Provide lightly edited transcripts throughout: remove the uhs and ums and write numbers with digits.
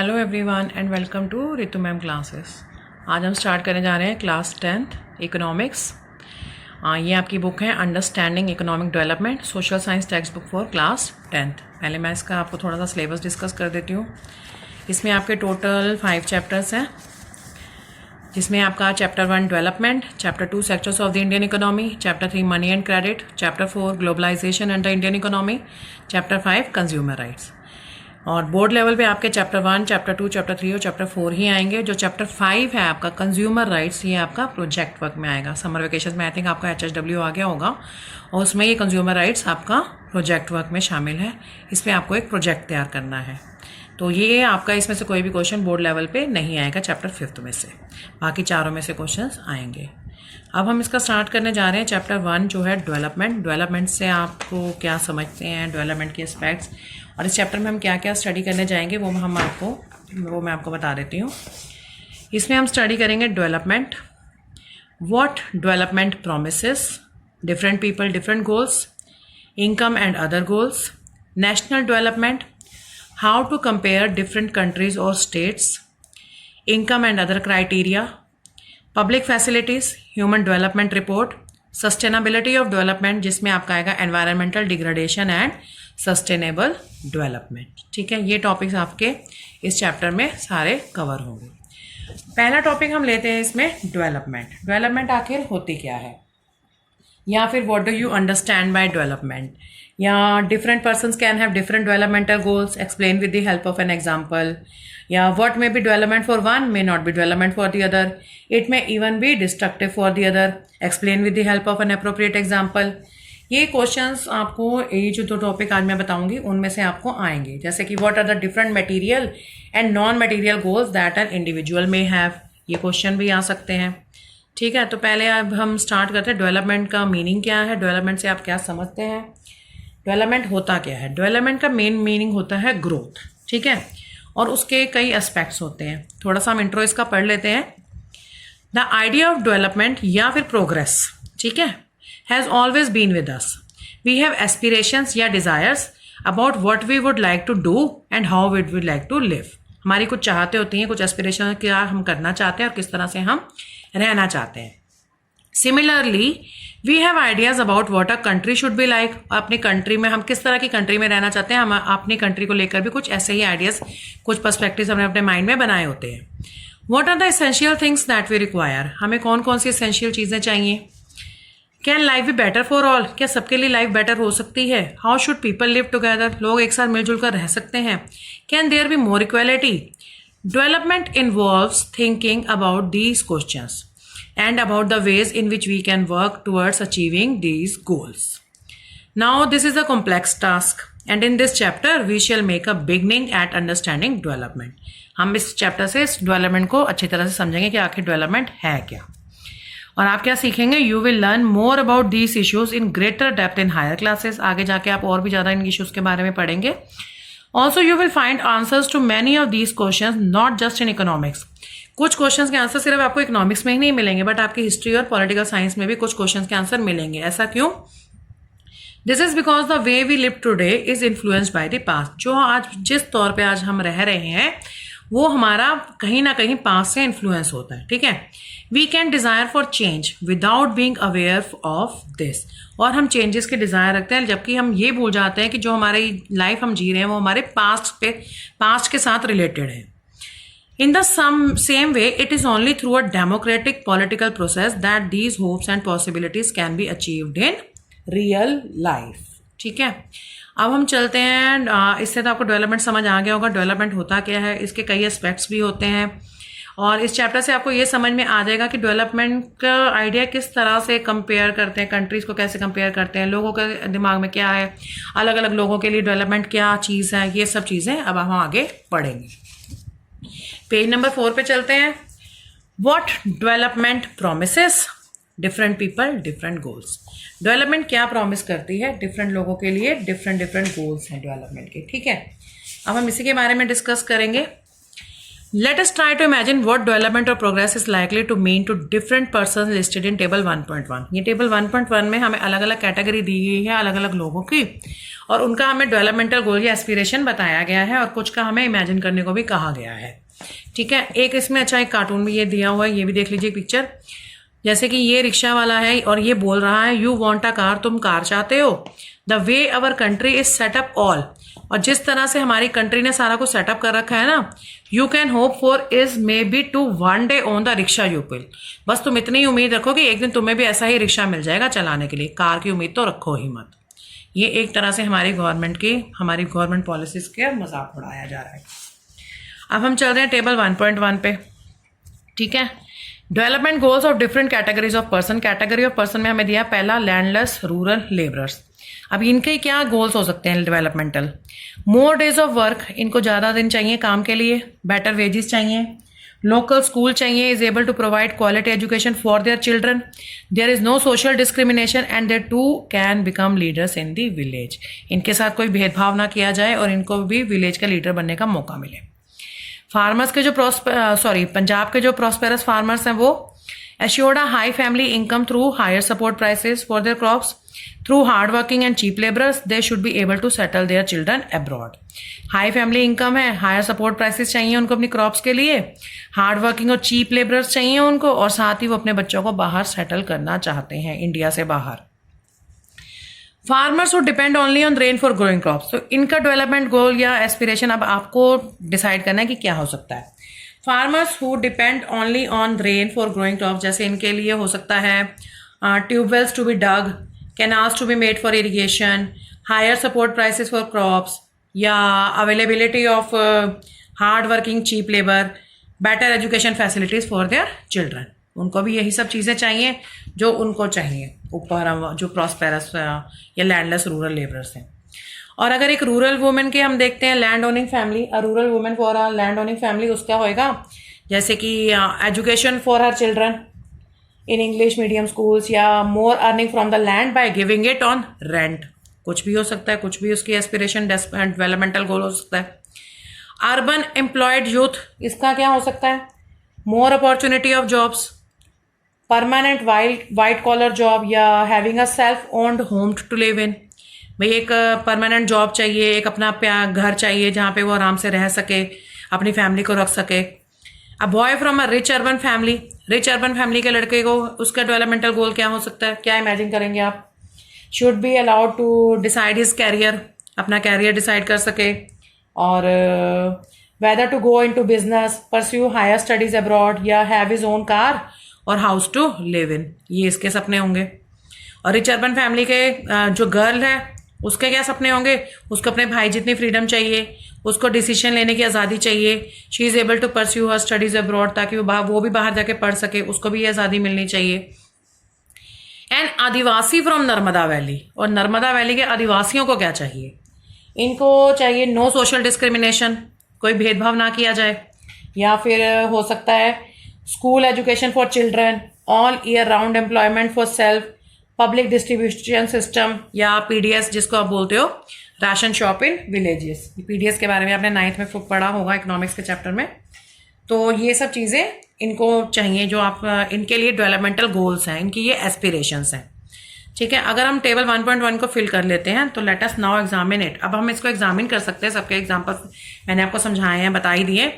Hello everyone and welcome to Ritu ma'am classes. आज हम start करने जा रहे हैं क्लास 10th इकोनॉमिक्स। ये आपकी बुक है understanding economic development social science text book for class 10th। पहले मैं इसका आपको थोड़ा सा सिलेबस डिस्कस कर देती हूँ। इसमें आपके टोटल 5 चैप्टर्स हैं, जिसमें आपका chapter 1 development, chapter 2 sectors of the Indian economy, chapter 3 money and credit, chapter 4 globalisation and the Indian economy, chapter 5 consumer rights. और बोर्ड लेवल पे आपके चैप्टर 1, चैप्टर 2, चैप्टर 3 और चैप्टर 4 ही आएंगे। जो चैप्टर 5 है आपका कंज्यूमर राइट्स, ये आपका प्रोजेक्ट वर्क में आएगा। समर वेकेशन में आई थिंक आपका HSW आ गया होगा और उसमें ये कंज्यूमर राइट्स आपका प्रोजेक्ट वर्क में शामिल है। इसमें आपको एक प्रोजेक्ट तैयार करना है, तो ये आपका इसमें से कोई भी क्वेश्चन बोर्ड लेवल पे नहीं आएगा चैप्टर 5 में से, बाकी चारों में से क्वेश्चंस आएंगे। अब हम इसका स्टार्ट करने जा रहे हैं। चैप्टर 1 जो है डेवलपमेंट। डेवलपमेंट से आपको क्या समझते हैं, डेवलपमेंट के एस्पेक्ट्स, और इस चैप्टर में हम क्या क्या स्टडी करने जाएंगे वो मैं आपको बता देती हूँ। इसमें हम स्टडी करेंगे development, what development promises, different people different goals, income and other goals, national development, how to compare different countries or states, income and other criteria, public facilities, human development report, sustainability of development जिसमें आपका आएगा environmental degradation and sustainable development। ठीक है, ये topics आपके इस chapter में सारे कवर होंगे। पहला टॉपिक हम लेते हैं इसमें डेवलपमेंट। डेवलपमेंट आखिर होती क्या है, या फिर what do you understand by development, या different persons can have different developmental goals, explain with the help of an example, या what may be development for one may not be development for the other, it may even be destructive for the other, explain with the help of an appropriate example. ये questions आपको, ये जो 2 topic आज मैं बताऊंगी उनमें से आपको आएंगे। जैसे कि what are the different material and non material goals that an individual may have, ये क्वेश्चन भी आ सकते हैं। ठीक है, तो पहले अब हम स्टार्ट करते हैं डेवलपमेंट का मीनिंग क्या है, डेवलपमेंट से आप क्या समझते हैं, डेवलपमेंट होता क्या है। डेवलपमेंट का मेन मीनिंग होता है ग्रोथ। ठीक है, और उसके कई एस्पेक्ट्स होते हैं। थोड़ा सा हम इंट्रो इसका पढ़ लेते हैं। द आइडिया ऑफ डेवलपमेंट या फिर प्रोग्रेस, ठीक है, has always been with us. We have aspirations या desires about what we would like to do and how we would like to live. हमारी कुछ चाहते होती हैं, कुछ एस्पिरेशन क्या हम करना चाहते हैं और किस तरह से हम रहना चाहते हैं। Similarly we have ideas about what a country should be like. अपनी कंट्री में हम किस तरह की कंट्री में रहना चाहते हैं, हम अपनी कंट्री को लेकर भी कुछ ऐसे ही आइडियाज, कुछ पर्सपेक्टिव्स हमने अपने माइंड में बनाए होते हैं। What are the essential things that we require, हमें कौन कौन सी एसेंशियल चीज़ें चाहिए। Can life be better for all, क्या सबके लिए लाइफ बेटर हो सकती है। How should people live together, लोग एक साथ मिलजुल कर रह सकते हैं। Can there be more equality. Development involves thinking about these questions and about the ways in which we can work towards achieving these goals. Now this is a complex task and in this chapter we shall make a beginning at understanding development. हम इस chapter से इस development को अच्छी तरह से समझेंगे कि आखिर डेवलपमेंट है क्या, और आप क्या सीखेंगे। You will learn more about these issues in greater depth in higher classes. आगे जाके आप और भी ज़्यादा इन इश्यूज के बारे में पढ़ेंगे। Also you will find answers to many of these question not just in economics. कुछ क्वेश्चंस के आंसर सिर्फ आपको इकोनॉमिक्स में ही नहीं मिलेंगे, बट आपकी हिस्ट्री और पॉलिटिकल साइंस में भी कुछ क्वेश्चंस के आंसर मिलेंगे। ऐसा क्यों? This is because the way we live today is influenced by the past. जो आज जिस तौर पे आज हम रह रहे हैं वो हमारा कहीं ना कहीं पास्ट से इन्फ्लुएंस होता है। ठीक है, we can desire for change without being aware of this, और हम चेंजेस के डिजायर रखते हैं जबकि हम ये भूल जाते हैं कि जो हमारी लाइफ हम जी रहे हैं वो हमारे पास्ट के साथ रिलेटेड है। In the same way, it is only through a democratic political process that these hopes and possibilities can be achieved in real life. ठीक है, अब हम चलते हैं। इससे तो आपको डेवलपमेंट समझ आ गया होगा, डेवलपमेंट होता क्या है, इसके कई एस्पेक्ट्स भी होते हैं, और इस चैप्टर से आपको ये समझ में आ जाएगा कि डेवलपमेंट का आइडिया किस तरह से कंपेयर करते हैं, कंट्रीज़ को कैसे कंपेयर करते हैं, लोगों के दिमाग में क्या है, अलग अलग लोगों के लिए डेवलपमेंट क्या चीज़ है, ये सब चीज़ें अब हम आगे पढ़ेंगे। पेज नंबर 4 पे चलते हैं। What development promises, different people different goals. Development क्या प्रॉमिस करती है, डिफरेंट लोगों के लिए डिफरेंट गोल्स हैं डेवलपमेंट के। ठीक है, अब हम इसी के बारे में डिस्कस करेंगे। Let us try to imagine what development or progress is likely to mean to different persons listed in table 1.1. ये टेबल 1.1 में हमें अलग अलग कैटेगरी दी गई है अलग अलग लोगों की, और उनका हमें डेवलपमेंटल गोल या एस्पिरेशन बताया गया है और कुछ का हमें इमेजिन करने को भी कहा गया है। ठीक है, एक इसमें अच्छा एक कार्टून भी ये दिया हुआ है, ये भी देख लीजिए पिक्चर। जैसे कि ये रिक्शा वाला है और ये बोल रहा है यू वॉन्ट अ कार, तुम कार चाहते हो। The way our country is setup all, और जिस तरह से हमारी कंट्री ने सारा कुछ सेटअप कर रखा है ना, you can hope for is maybe to one day own the rickshaw you will. बस तुम इतनी उम्मीद रखो कि एक दिन तुम्हें भी ऐसा ही रिक्शा मिल जाएगा चलाने के लिए, कार की उम्मीद तो रखो ही मत। ये एक तरह से हमारी गवर्नमेंट पॉलिसीज के मजाक उड़ाया जा रहा है। अब हम चल रहे हैं टेबल 1.1 पे। ठीक है, development goals of different categories of person. Category of person में हमें दिया पहला लैंडलेस रूरल लेबरर्स। अब इनके क्या गोल्स हो सकते हैं developmental? More days of work, इनको ज़्यादा दिन चाहिए काम के लिए, बेटर वेजेस चाहिए, लोकल स्कूल चाहिए, is able to provide quality education for their children, there is no social discrimination and there too can become leaders in the village. इनके साथ कोई भेदभाव ना किया जाए और इनको भी विलेज का लीडर बनने का मौका मिले। फार्मर्स के जो पंजाब के जो प्रॉस्पेरस फार्मर्स हैं वो assured a high family income through higher support prices for their crops. Through hard working and cheap laborers, they should be able to settle their children abroad. High family income है, higher support prices चाहिए उनको अपनी crops के लिए, hard working और cheap labourers चाहिए उनको, और साथ ही वो अपने बच्चों को बाहर सेटल करना चाहते हैं, इंडिया से बाहर। Farmers would depend only on rain for growing crops. तो इनका डेवलपमेंट गोल या एस्पिरेशन अब आपको डिसाइड करना है कि क्या हो सकता है। Farmers who depend only on rain for growing crops, जैसे इनके लिए हो सकता है tubewells to be dug, canals to be made for irrigation, higher support prices for crops, या availability of hard working cheap labour, better education facilities for their children. उनको भी यही सब चीज़ें चाहिए जो उनको चाहिए ऊपर जो प्रॉस्पेरस या लैंडलेस रूरल लेबरर्स हैं। और अगर एक रूरल वुमेन के हम देखते हैं land owning family, a rural women for a land owning family, उसका होएगा जैसे कि education for her children in English medium schools, या more earning from the land by giving it on rent. कुछ भी हो सकता है, कुछ भी उसकी एस्पिरेशन डेवलपमेंटल गोल हो सकता है। अर्बन एम्प्लॉयड यूथ, इसका क्या हो सकता है? More opportunity of jobs, permanent white collar job, या having a self owned home to live in. भाई एक परमानेंट जॉब चाहिए, एक अपना घर चाहिए जहाँ पे वो आराम से रह सके, अपनी फैमिली को रख सके। A boy from a rich urban family, rich urban family के लड़के को उसका डेवलपमेंटल गोल क्या हो सकता है? क्या इमेजिन करेंगे आप? Should be allowed to decide his career, अपना कैरियर डिसाइड कर सके, और whether to go into business, pursue higher studies abroad, या हैव हिज ओन कार और हाउस टू लिव इन। ये इसके सपने होंगे। और रिच अर्बन फैमिली के जो गर्ल है उसके क्या सपने होंगे? उसको अपने भाई जितनी फ्रीडम चाहिए, उसको डिसीजन लेने की आज़ादी चाहिए। She is able to pursue her studies abroad, ताकि वो भी बाहर जाके पढ़ सके, उसको भी ये आज़ादी मिलनी चाहिए। And Adivasi from Narmada valley, और नर्मदा वैली के आदिवासियों को क्या चाहिए? इनको चाहिए नो सोशल डिस्क्रिमिनेशन, कोई भेदभाव ना किया जाए, या फिर हो सकता है school education for children, all year round employment for self, public distribution system, या पीडीएस जिसको आप बोलते हो ration shop in villages. PDS के बारे में आपने 9th में पढ़ा होगा इकोनॉमिक्स के चैप्टर में। तो ये सब चीज़ें इनको चाहिए जो आप इनके लिए डेवलपमेंटल गोल्स हैं, इनकी ये एस्पिरेशंस हैं। ठीक है, अगर हम टेबल 1.1 को फिल कर लेते हैं तो let us now examine it. अब हम इसको एग्जामिन कर सकते हैं। सबके एग्जाम्पल मैंने आपको समझाए हैं, बता ही दिए।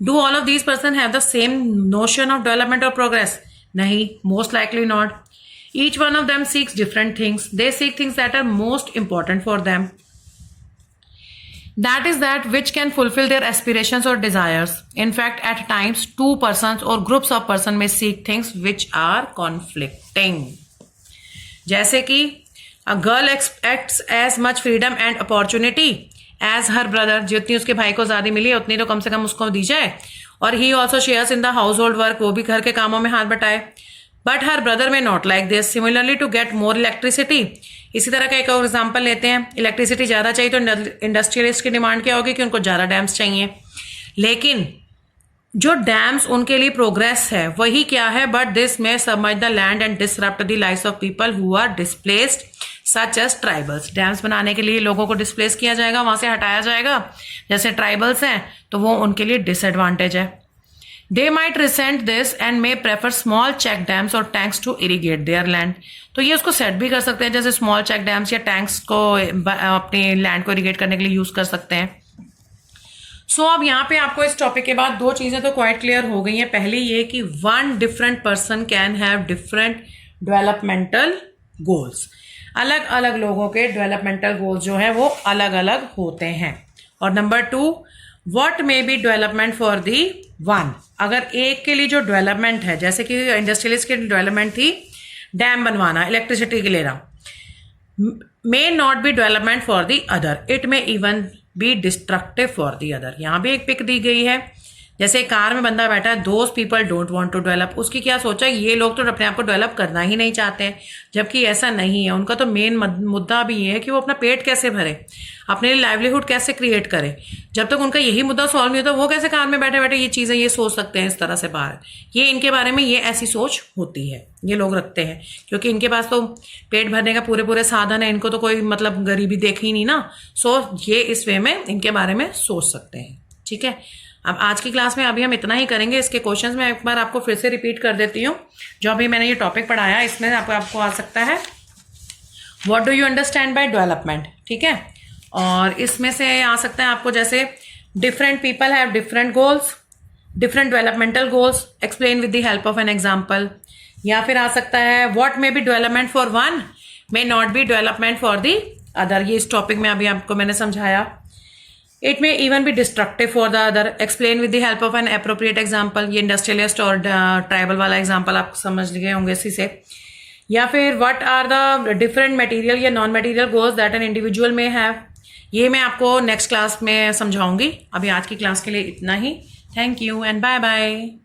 Do all of these person have the same notion of development और प्रोग्रेस? नहीं, most likely not. Each one of them seeks different things. They seek things that are most important for them. That is that which can fulfill their aspirations or desires. In fact, at times, two persons or groups of persons may seek things which are conflicting. जैसे कि a girl expects as much freedom and opportunity as her brother. जितनी उसके भाई को आज़ादी मिली है उतनी तो कम से कम उसको दी जाए। और he also shares in the household work, वो भी घर के कामों में हाथ बटाए। But her brother may not like this. Similarly to get more electricity, इसी तरह का एक और एग्जाम्पल लेते हैं। इलेक्ट्रिसिटी ज़्यादा चाहिए तो इंडस्ट्रियलिस्ट की डिमांड क्या होगी कि उनको ज़्यादा डैम्स चाहिए। लेकिन जो डैम्स उनके लिए प्रोग्रेस है वही क्या है? But this may submerge the land and disrupt the lives of people who are displaced such as tribals. Dams बनाने के लिए लोगों को डिस्प्लेस किया जाएगा, वहां से हटाया जाएगा। जैसे ट्राइबल्स हैं तो वो उनके लिए डिसएडवांटेज है। They might resent this and may prefer small check dams और tanks to irrigate their land. तो ये उसको सेट भी कर सकते हैं, जैसे स्मॉल चेक डैम्स या टैंक्स को अपने लैंड को इरीगेट करने के लिए यूज कर सकते हैं। सो अब यहाँ पे आपको इस टॉपिक के बाद दो चीजें तो क्वाइट क्लियर हो गई हैं। पहली ये कि one different person can have different developmental goals. अलग अलग लोगों के डेवलपमेंटल गोल्स जो है वो अलग अलग होते हैं। और number 2, what may be development for the one. अगर एक के लिए जो डेवलपमेंट है, जैसे कि इंडस्ट्रियलिस्ट की डेवलपमेंट थी डैम बनवाना इलेक्ट्रिसिटी के लिए, मे not be development for the other, it may even be destructive for the other. यहां भी एक पिक दी गई है, जैसे कार में बंदा बैठा है, those people don't want to develop. उसकी क्या सोचा, ये लोग तो अपने आप को डेवलप करना ही नहीं चाहते हैं, जबकि ऐसा नहीं है। उनका तो मेन मुद्दा भी ये है कि वो अपना पेट कैसे भरे, अपने लिए लाइवलीहुड कैसे क्रिएट करे। जब तक उनका यही मुद्दा सॉल्व नहीं होता, वो कैसे कार में बैठे बैठे ये चीजें ये सोच सकते हैं इस तरह से बाहर। ये इनके बारे में ये ऐसी सोच होती है, ये लोग रखते हैं, क्योंकि इनके पास तो पेट भरने का पूरे पूरे साधन है, इनको तो कोई मतलब गरीबी देखी नहीं ना। सो ये इस वे में इनके बारे में सोच सकते हैं। ठीक है, अब आज की क्लास में अभी हम इतना ही करेंगे। इसके क्वेश्चंस मैं एक बार आपको फिर से रिपीट कर देती हूँ। जो अभी मैंने ये टॉपिक पढ़ाया इसमें आपको आ सकता है what do you understand by development, ठीक है। और इसमें से आ सकता है आपको जैसे different people have different goals, different developmental goals, explain with the help of an example. या फिर आ सकता है what may be development for one may not be development for the other. ये इस टॉपिक में अभी आपको मैंने समझाया। It may even be destructive for the other, explain with the help of N appropriate example. ये इंडस्ट्रियलिस्ट और tribal वाला एग्जाम्पल आप समझ गए होंगे इसी से। या फिर what are the different material या non material goals that an individual may have. ये मैं आपको नेक्स्ट क्लास में समझाऊंगी। अभी आज की क्लास के लिए इतना ही। Thank you and bye bye.